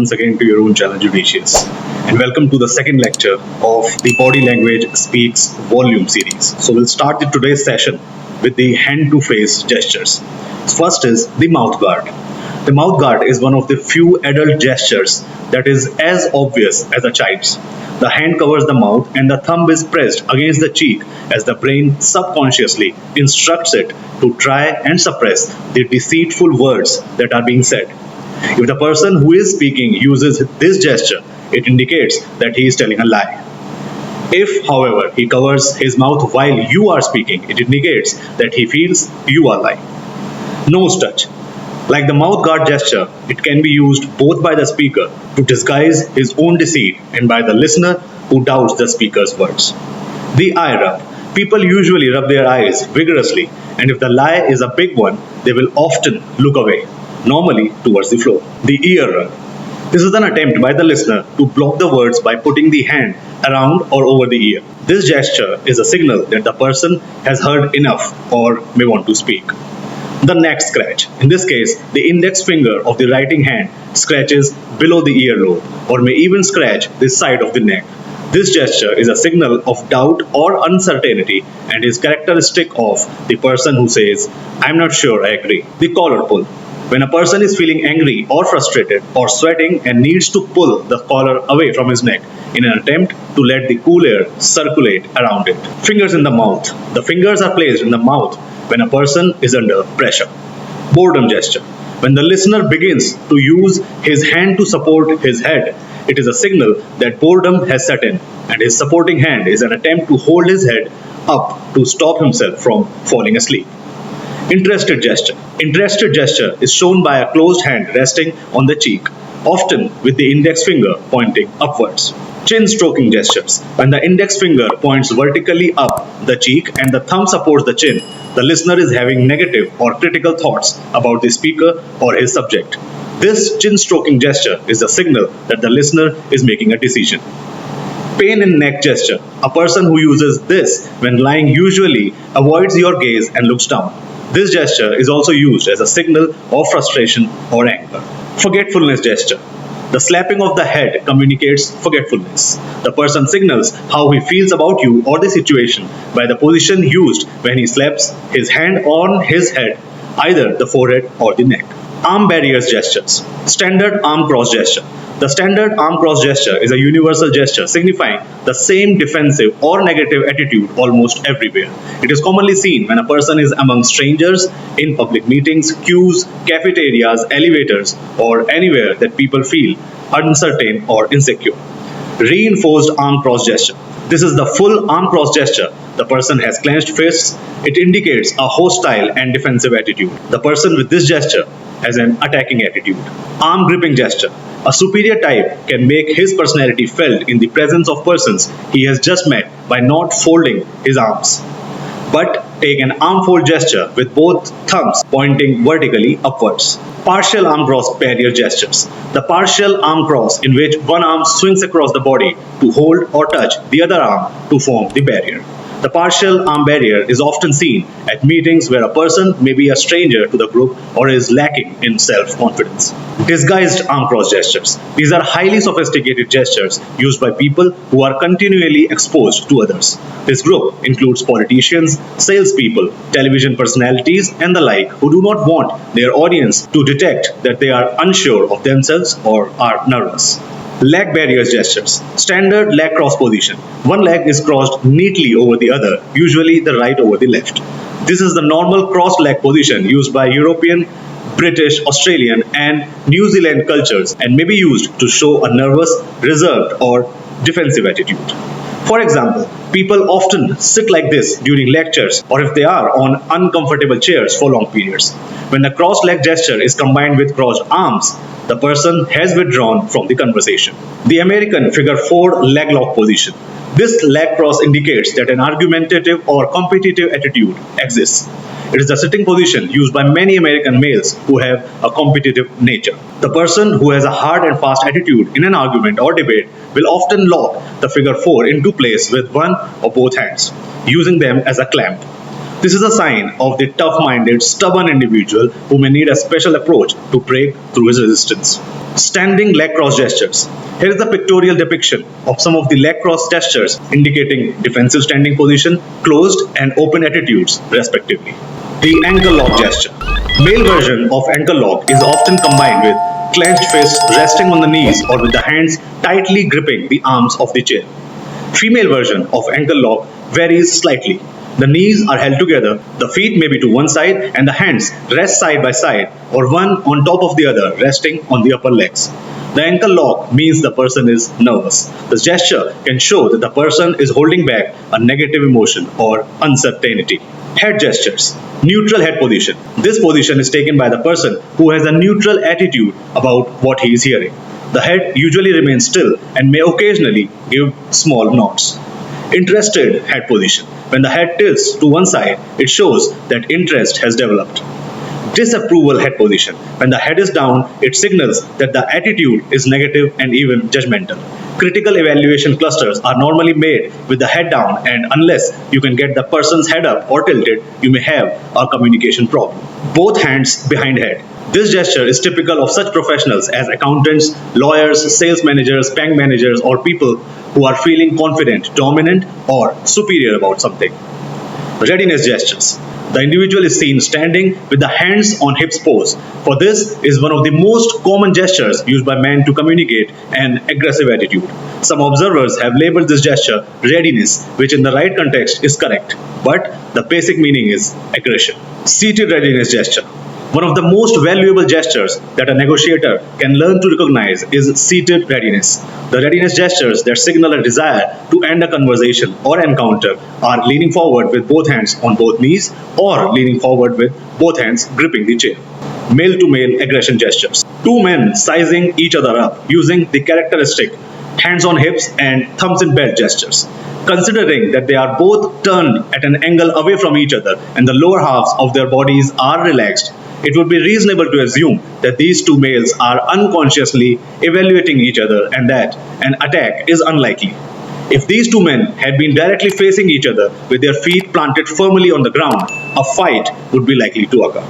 once again to your own channel Judicious, and welcome to the second lecture of the Body Language Speaks Volume series. So we'll start today's session with the hand-to-face gestures. First is the mouth guard. The mouth guard is one of the few adult gestures that is as obvious as a child's. The hand covers the mouth and the thumb is pressed against the cheek as the brain subconsciously instructs it to try and suppress the deceitful words that are being said. If the person who is speaking uses this gesture, it indicates that he is telling a lie. If, however, he covers his mouth while you are speaking, it indicates that he feels you are lying. Nose touch. Like the mouth guard gesture, it can be used both by the speaker to disguise his own deceit and by the listener who doubts the speaker's words. The eye rub. People usually rub their eyes vigorously, and if the lie is a big one, they will often look away, normally towards the floor. The ear rub. This is an attempt by the listener to block the words by putting the hand around or over the ear. This gesture is a signal that the person has heard enough or may want to speak. The neck scratch. In this case, the index finger of the writing hand scratches below the earlobe or may even scratch the side of the neck. This gesture is a signal of doubt or uncertainty and is characteristic of the person who says, "I'm not sure I agree." The collar pull. When a person is feeling angry or frustrated or sweating and needs to pull the collar away from his neck in an attempt to let the cool air circulate around it. Fingers in the mouth. The fingers are placed in the mouth when a person is under pressure. Boredom gesture. When the listener begins to use his hand to support his head, it is a signal that boredom has set in, and his supporting hand is an attempt to hold his head up to stop himself from falling asleep. Interested gesture. Interested gesture is shown by a closed hand resting on the cheek, often with the index finger pointing upwards. Chin stroking gestures. When the index finger points vertically up the cheek and the thumb supports the chin, the listener is having negative or critical thoughts about the speaker or his subject. This chin stroking gesture is a signal that the listener is making a decision. Pain in neck gesture. A person who uses this when lying usually avoids your gaze and looks down. This gesture is also used as a signal of frustration or anger. Forgetfulness gesture. The slapping of the head communicates forgetfulness. The person signals how he feels about you or the situation by the position used when he slaps his hand on his head, either the forehead or the neck. Arm barriers gestures. Standard arm cross gesture. The standard arm cross gesture is a universal gesture signifying the same defensive or negative attitude almost everywhere. It is commonly seen when a person is among strangers, in public meetings, queues, cafeterias, elevators, or anywhere that people feel uncertain or insecure. Reinforced arm cross gesture. This is the full arm cross gesture. The person has clenched fists. It indicates a hostile and defensive attitude. The person with this gesture has an attacking attitude. Arm gripping gesture. A superior type can make his personality felt in the presence of persons he has just met by not folding his arms, but take an arm fold gesture with both thumbs pointing vertically upwards. Partial arm cross barrier gestures. The partial arm cross in which one arm swings across the body to hold or touch the other arm to form the barrier. The partial arm barrier is often seen at meetings where a person may be a stranger to the group or is lacking in self-confidence. Disguised arm cross gestures. These are highly sophisticated gestures used by people who are continually exposed to others. This group includes politicians, salespeople, television personalities, and the like who do not want their audience to detect that they are unsure of themselves or are nervous. Leg barriers gestures. Standard leg cross position. One leg is crossed neatly over the other, usually the right over the left. This is the normal crossed leg position used by European, British, Australian, and New Zealand cultures and may be used to show a nervous, reserved, or defensive attitude. For example, people often sit like this during lectures or if they are on uncomfortable chairs for long periods. When the crossed leg gesture is combined with crossed arms, the person has withdrawn from the conversation. The American figure 4 leg lock position. This leg cross indicates that an argumentative or competitive attitude exists. It is the sitting position used by many American males who have a competitive nature. The person who has a hard and fast attitude in an argument or debate will often lock the figure 4 into place with one or both hands, using them as a clamp. This is a sign of the tough-minded, stubborn individual who may need a special approach to break through his resistance. Standing leg cross gestures. Here is a pictorial depiction of some of the leg cross gestures indicating defensive standing position, closed and open attitudes, respectively. The ankle lock gesture. Male version of ankle lock is often combined with clenched fists resting on the knees or with the hands tightly gripping the arms of the chair. Female version of ankle lock varies slightly. The knees are held together, the feet may be to one side, and the hands rest side by side or one on top of the other, resting on the upper legs. The ankle lock means the person is nervous. This gesture can show that the person is holding back a negative emotion or uncertainty. Head gestures. Neutral head position. This position is taken by the person who has a neutral attitude about what he is hearing. The head usually remains still and may occasionally give small nods. Interested head position. When the head tilts to one side, it shows that interest has developed. Disapproval head position. When the head is down, it signals that the attitude is negative and even judgmental. Critical evaluation clusters are normally made with the head down, and unless you can get the person's head up or tilted, you may have a communication problem. Both hands behind head. This gesture is typical of such professionals as accountants, lawyers, sales managers, bank managers, or people who are feeling confident, dominant, or superior about something. Readiness gestures. The individual is seen standing with the hands on hips pose. For this is one of the most common gestures used by men to communicate an aggressive attitude. Some observers have labeled this gesture readiness, which in the right context is correct, but the basic meaning is aggression. Seated readiness gesture. One of the most valuable gestures that a negotiator can learn to recognize is seated readiness. The readiness gestures that signal a desire to end a conversation or encounter are leaning forward with both hands on both knees or leaning forward with both hands gripping the chair. Male to male aggression gestures. Two men sizing each other up using the characteristic hands on hips and thumbs in belt gestures. Considering that they are both turned at an angle away from each other and the lower halves of their bodies are relaxed, it would be reasonable to assume that these two males are unconsciously evaluating each other and that an attack is unlikely. If these two men had been directly facing each other with their feet planted firmly on the ground, a fight would be likely to occur.